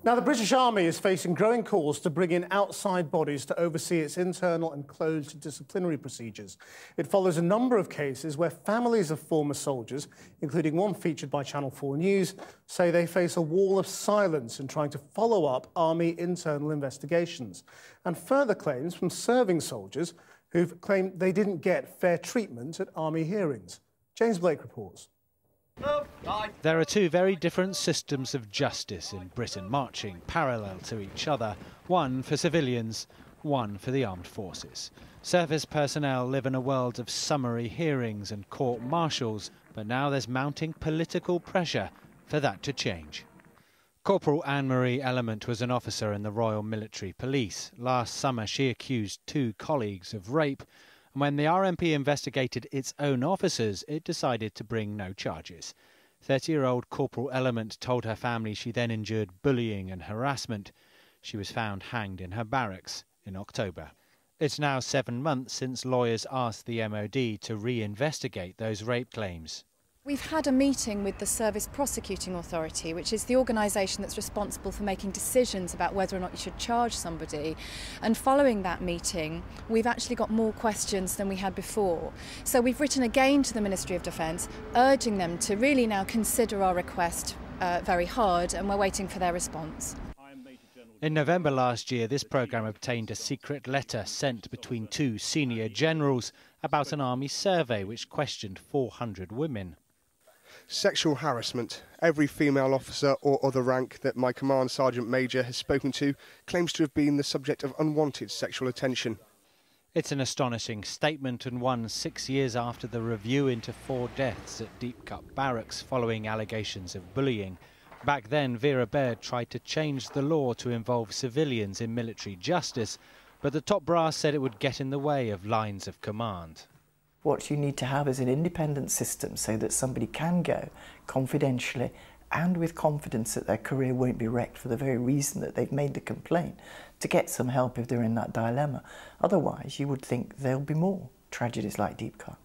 Now, the British Army is facing growing calls to bring in outside bodies to oversee its internal and closed disciplinary procedures. It follows a number of cases where families of former soldiers, including one featured by Channel 4 News, say they face a wall of silence in trying to follow up Army internal investigations, and further claims from serving soldiers who've claimed they didn't get fair treatment at Army hearings. James Blake reports. There are two very different systems of justice in Britain, marching parallel to each other, one for civilians, one for the armed forces. Service personnel live in a world of summary hearings and court-martials, but now there's mounting political pressure for that to change. Corporal Anne-Marie Element was an officer in the Royal Military Police. Last summer she accused two colleagues of rape. And when the RMP investigated its own officers, it decided to bring no charges. 30-year-old Corporal Element told her family she then endured bullying and harassment. She was found hanged in her barracks in October. It's now 7 months since lawyers asked the MOD to reinvestigate those rape claims. We've had a meeting with the Service Prosecuting Authority, which is the organisation that's responsible for making decisions about whether or not you should charge somebody. And following that meeting, we've actually got more questions than we had before. So we've written again to the Ministry of Defence, urging them to really now consider our request very hard, and we're waiting for their response. In November last year, this programme obtained a secret letter sent between two senior generals about an army survey which questioned 400 women. Sexual harassment. Every female officer or other rank that my command sergeant major has spoken to claims to have been the subject of unwanted sexual attention. It's an astonishing statement, and one 6 years after the review into 4 deaths at Deep Cut Barracks following allegations of bullying. Back then, Vera Baird tried to change the law to involve civilians in military justice, but the top brass said it would get in the way of lines of command. What you need to have is an independent system so that somebody can go confidentially and with confidence that their career won't be wrecked for the very reason that they've made the complaint, to get some help if they're in that dilemma. Otherwise, you would think there'll be more tragedies like Deep Cut.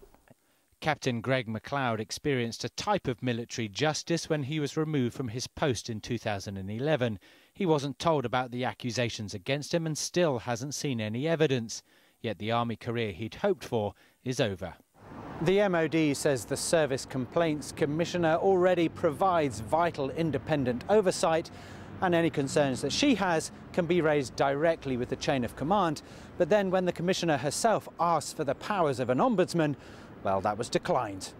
Captain Greg MacLeod experienced a type of military justice when he was removed from his post in 2011. He wasn't told about the accusations against him and still hasn't seen any evidence. Yet the Army career he'd hoped for is over. The MOD says the Service Complaints Commissioner already provides vital independent oversight, and any concerns that she has can be raised directly with the chain of command. But then when the Commissioner herself asked for the powers of an ombudsman, well, that was declined.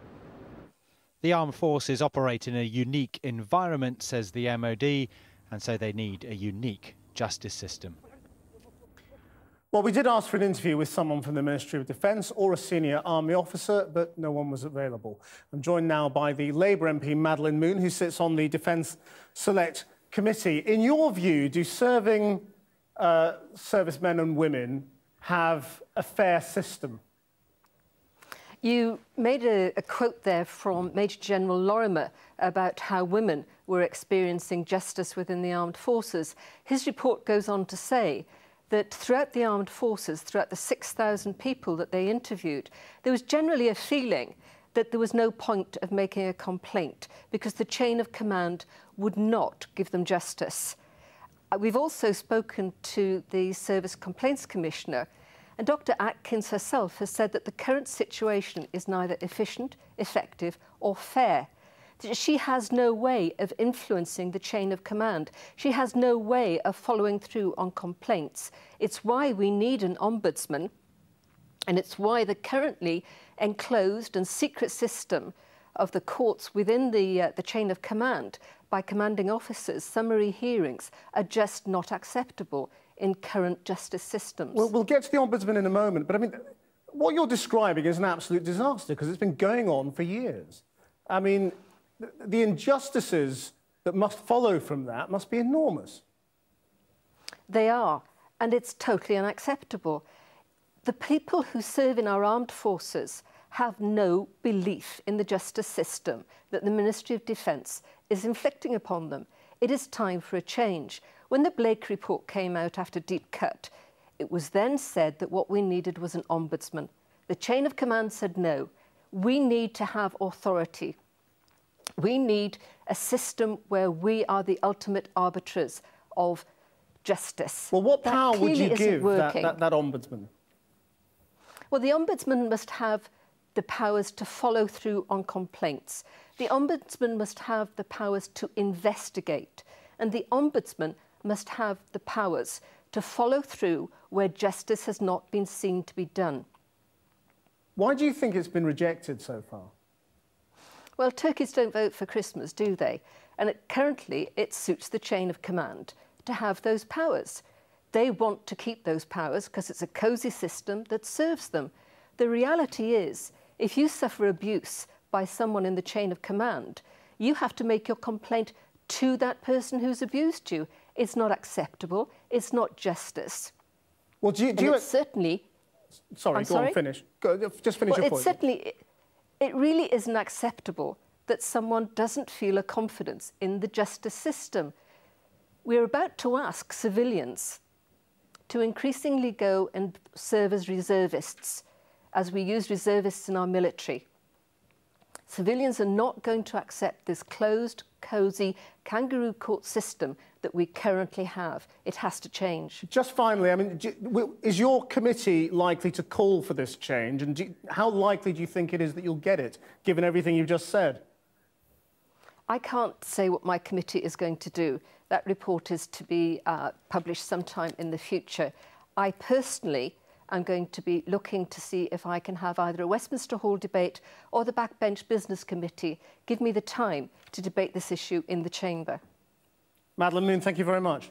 The armed forces operate in a unique environment, says the MOD, and so they need a unique justice system. Well, we did ask for an interview with someone from the Ministry of Defence or a senior Army officer, but no one was available. I'm joined now by the Labour MP Madeleine Moon, who sits on the Defence Select Committee. In your view, do serving servicemen and women have a fair system? You made a quote there from Major General Lorimer about how women were experiencing justice within the armed forces. His report goes on to say that throughout the armed forces, throughout the 6,000 people that they interviewed, there was generally a feeling that there was no point of making a complaint because the chain of command would not give them justice. We've also spoken to the Service Complaints Commissioner, and Dr. Atkins herself has said that the current situation is neither efficient, effective or fair. She has no way of influencing the chain of command. She has no way of following through on complaints. It's why we need an ombudsman, and it's why the currently enclosed and secret system of the courts within the chain of command by commanding officers, summary hearings, are just not acceptable in current justice systems. Well, we'll get to the ombudsman in a moment, but I mean, what you're describing is an absolute disaster because it's been going on for years. I mean, the injustices that must follow from that must be enormous. They are, and it's totally unacceptable. The people who serve in our armed forces have no belief in the justice system that the Ministry of Defence is inflicting upon them. It is time for a change. When the Blake report came out after Deep Cut, it was then said that what we needed was an ombudsman. The chain of command said no. We need to have authority. We need a system where we are the ultimate arbiters of justice. Well, what power would you give that ombudsman? Well, the ombudsman must have the powers to follow through on complaints. The ombudsman must have the powers to investigate. And the ombudsman must have the powers to follow through where justice has not been seen to be done. Why do you think it's been rejected so far? Well, turkeys don't vote for Christmas, do they? And currently it suits the chain of command to have those powers. They want to keep those powers because it's a cosy system that serves them. The reality is, if you suffer abuse by someone in the chain of command, you have to make your complaint to that person who's abused you. It's not acceptable. It's not justice. Well, do you certainly... Sorry, go on, finish. Just finish your point. It really isn't acceptable that someone doesn't feel a confidence in the justice system. We're about to ask civilians to increasingly go and serve as reservists, as we use reservists in our military. Civilians are not going to accept this closed, cosy, kangaroo court system that we currently have. It has to change. Just finally, I mean, is your committee likely to call for this change? And how likely do you think it is that you'll get it, given everything you've just said? I can't say what my committee is going to do. That report is to be published sometime in the future. I personally am going to be looking to see if I can have either a Westminster Hall debate or the Backbench Business Committee give me the time to debate this issue in the chamber. Madeleine Moon, thank you very much.